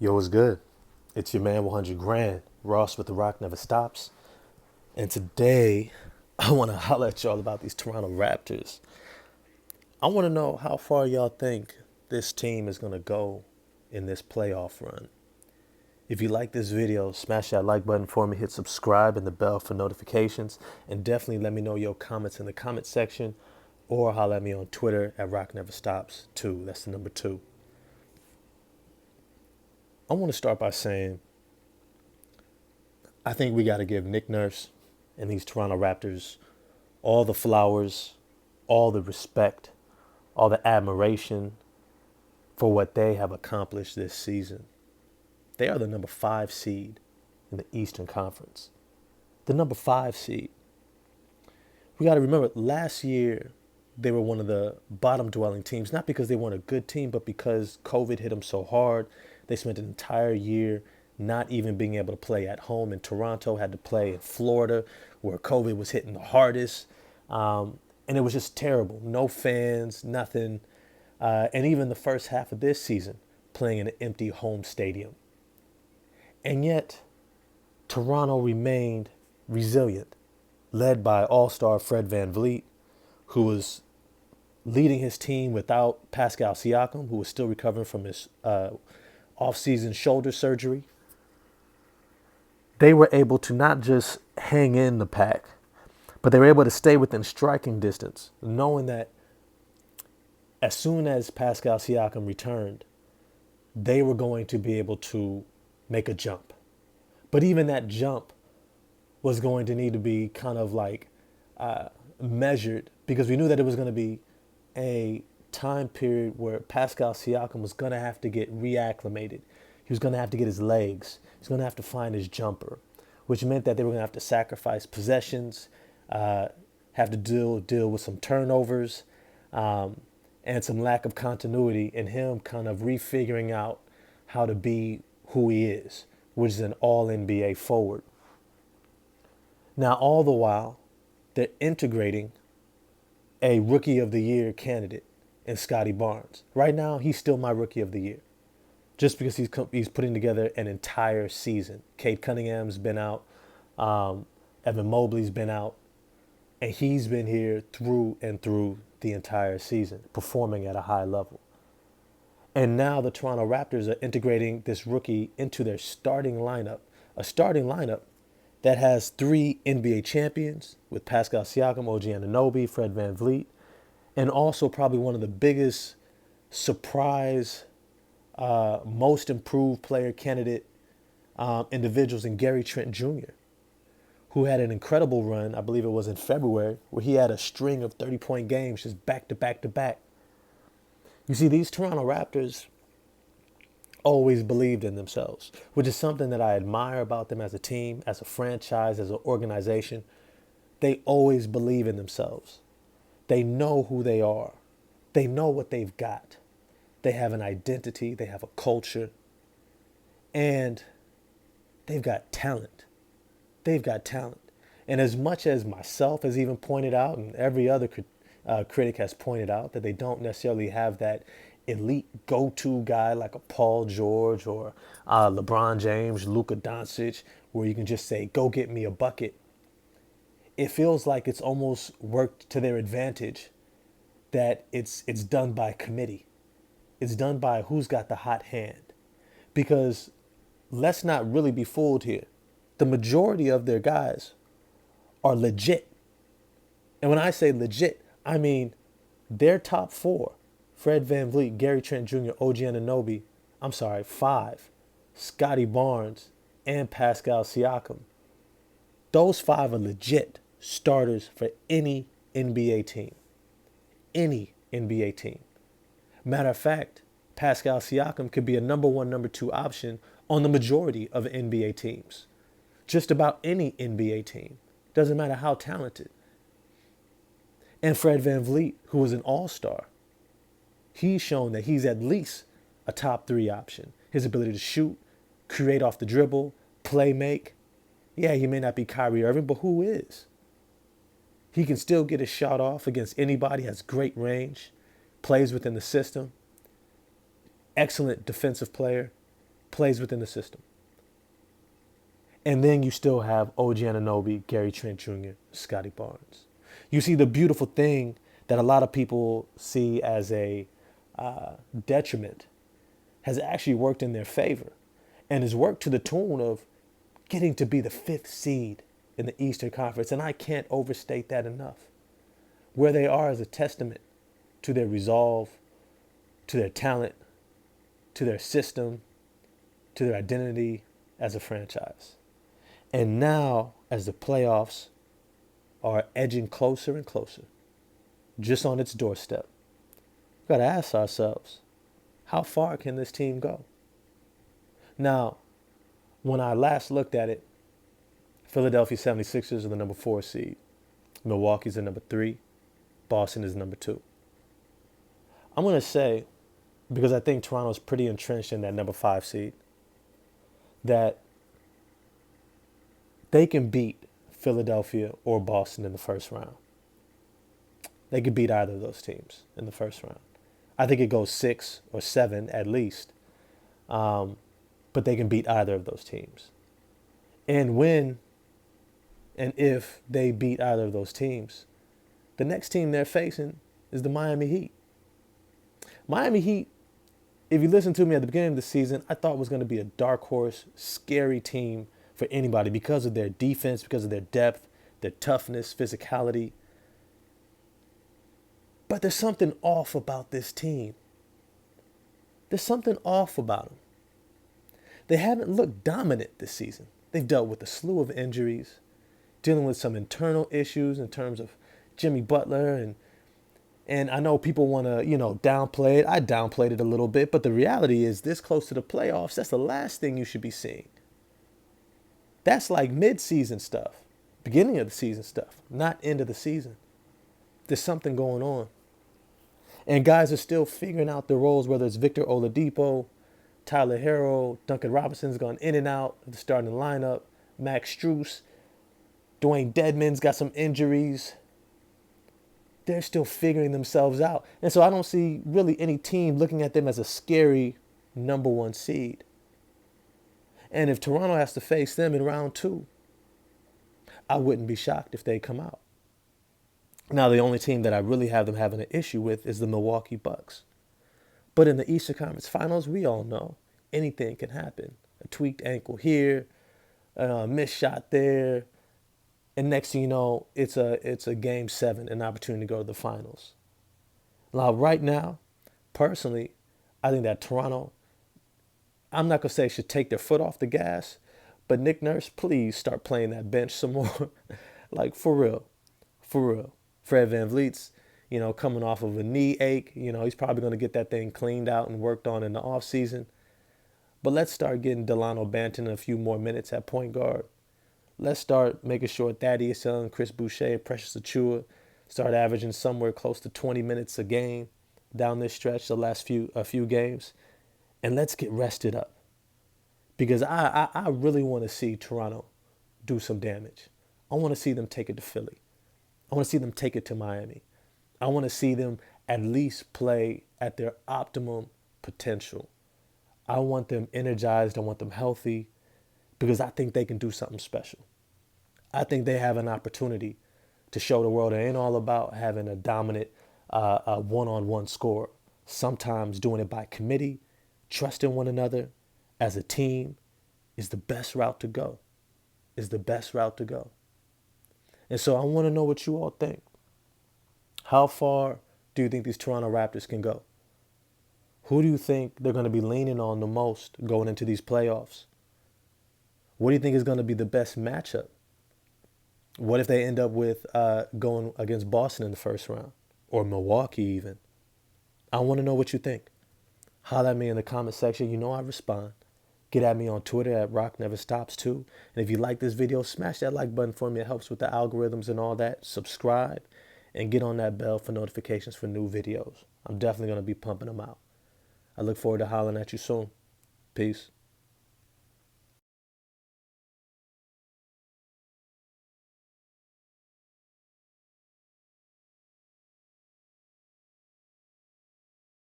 Yo, what's good? It's your man 100 Grand, Ross with The Rock Never Stops. And today, I want to holler at y'all about these Toronto Raptors. I want to know how far y'all think this team is going to go in this playoff run. If you like this video, smash that like button for me, hit subscribe and the bell for notifications, and definitely let me know your comments in the comment section or holler at me on Twitter at Rock Never Stops 2. That's the number 2. I want to start by saying I think we got to give Nick Nurse and these Toronto Raptors all the flowers, all the respect, all the admiration for what they have accomplished this season. They are the number 5 seed in the Eastern Conference. The number 5 seed. We got to remember last year they were one of the bottom dwelling teams, not because they weren't a good team, but because COVID hit them so hard. They spent an entire year not even being able to play at home in Toronto, had to play in Florida where COVID was hitting the hardest. And it was just terrible. No fans, nothing. And even the first half of this season, playing in an empty home stadium. And yet, Toronto remained resilient, led by all-star Fred VanVleet, who was leading his team without Pascal Siakam, who was still recovering from his off-season shoulder surgery. They were able to not just hang in the pack, but they were able to stay within striking distance, knowing that as soon as Pascal Siakam returned, they were going to be able to make a jump. But even that jump was going to need to be kind of like measured, because we knew that it was going to be a time period where Pascal Siakam was going to have to get reacclimated. He was going to have to get his legs. He's going to have to find his jumper, which meant that they were going to have to sacrifice possessions, have to deal with some turnovers, and some lack of continuity in him kind of refiguring out how to be who he is, which is an all-NBA forward. Now, all the while, they're integrating a Rookie of the Year candidate in Scotty Barnes. Right now, he's still my Rookie of the Year, just because he's putting together an entire season. Cade Cunningham's been out, Evan Mobley's been out, and he's been here through and through the entire season, performing at a high level. And now the Toronto Raptors are integrating this rookie into their starting lineup, a starting lineup that has 3 NBA champions with Pascal Siakam, OG Anunoby, Fred VanVleet, and also probably one of the biggest surprise, most improved player candidate individuals in Gary Trent Jr., who had an incredible run, I believe it was in February, where he had a string of 30-point games just back to back to back. You see, these Toronto Raptors always believed in themselves, which is something that I admire about them as a team, as a franchise, as an organization. They always believe in themselves. They know who they are. They know what they've got. They have an identity. They have a culture. And they've got talent. They've got talent. And as much as myself has even pointed out, and every other critic has pointed out, that they don't necessarily have that elite go-to guy like a Paul George or LeBron James, Luka Doncic, where you can just say, go get me a bucket. It feels like it's almost worked to their advantage that it's done by committee. It's done by who's got the hot hand. Because let's not really be fooled here. The majority of their guys are legit. And when I say legit, I mean their top 4, Fred VanVleet, Gary Trent Jr., OG Anunoby, 5, Scotty Barnes, and Pascal Siakam. Those 5 are legit starters for any NBA team. Any NBA team. Matter of fact, Pascal Siakam could be a number 1, number 2 option on the majority of NBA teams. Just about any NBA team. Doesn't matter how talented. And Fred VanVleet, who was an all-star, he's shown that he's at least a top 3 option. His ability to shoot, create off the dribble, play make. Yeah, he may not be Kyrie Irving, but who is? He can still get a shot off against anybody, has great range, plays within the system, excellent defensive player, plays within the system. And then you still have OG Anunoby, Gary Trent Jr., Scotty Barnes. You see the beautiful thing that a lot of people see as a detriment has actually worked in their favor and has worked to the tune of getting to be the fifth seed in the Eastern Conference. And I can't overstate that enough. Where they are is a testament to their resolve, to their talent, to their system, to their identity as a franchise. And now, as the playoffs are edging closer and closer, just on its doorstep, we've got to ask ourselves, how far can this team go? Now, when I last looked at it, Philadelphia 76ers are the number 4 seed. Milwaukee's the number 3. Boston is number 2. I'm going to say, because I think Toronto's pretty entrenched in that number 5 seed, that they can beat Philadelphia or Boston in the first round. They could beat either of those teams in the first round. I think it goes 6 or 7 at least. But they can beat either of those teams. And when and if they beat either of those teams, the next team they're facing is the Miami Heat. Miami Heat, if you listen to me at the beginning of the season, I thought was going to be a dark horse, scary team for anybody because of their defense, because of their depth, their toughness, physicality. But there's something off about this team. There's something off about them. They haven't looked dominant this season. They've dealt with a slew of injuries, dealing with some internal issues in terms of Jimmy Butler. And I know people want to, downplay it. I downplayed it a little bit. But the reality is this close to the playoffs, that's the last thing you should be seeing. That's like mid-season stuff, beginning of the season stuff, not end of the season. There's something going on. And guys are still figuring out their roles, whether it's Victor Oladipo, Tyler Herro, Duncan Robinson's gone in and out of the starting lineup, Max Strus, Dwayne Dedman's got some injuries. They're still figuring themselves out. And so I don't see really any team looking at them as a scary number 1 seed. And if Toronto has to face them in round 2, I wouldn't be shocked if they come out. Now, the only team that I really have them having an issue with is the Milwaukee Bucks. But in the Eastern Conference Finals, we all know anything can happen. A tweaked ankle here, a missed shot there, and next thing you know, it's a game 7, an opportunity to go to the finals. Now, right now, personally, I think that Toronto, I'm not going to say should take their foot off the gas, but Nick Nurse, please start playing that bench some more. Like, for real. For real. Fred VanVleet's, coming off of a knee ache. He's probably going to get that thing cleaned out and worked on in the offseason. But let's start getting Delano Banton a few more minutes at point guard. Let's start making sure Thaddeus Young, Chris Boucher, Precious Achiuwa start averaging somewhere close to 20 minutes a game down this stretch, the last few games. And let's get rested up. Because I really want to see Toronto do some damage. I want to see them take it to Philly. I want to see them take it to Miami. I want to see them at least play at their optimum potential. I want them energized. I want them healthy because I think they can do something special. I think they have an opportunity to show the world it ain't all about having a dominant one-on-one score. Sometimes doing it by committee, trusting one another as a team is the best route to go. Is the best route to go. And so I want to know what you all think. How far do you think these Toronto Raptors can go? Who do you think they're going to be leaning on the most going into these playoffs? What do you think is going to be the best matchup? What if they end up with going against Boston in the first round? Or Milwaukee even? I want to know what you think. Holler at me in the comment section. You know I respond. Get at me on Twitter at RockNeverStops2. And if you like this video, smash that like button for me. It helps with the algorithms and all that. Subscribe and get on that bell for notifications for new videos. I'm definitely going to be pumping them out. I look forward to hollering at you soon. Peace.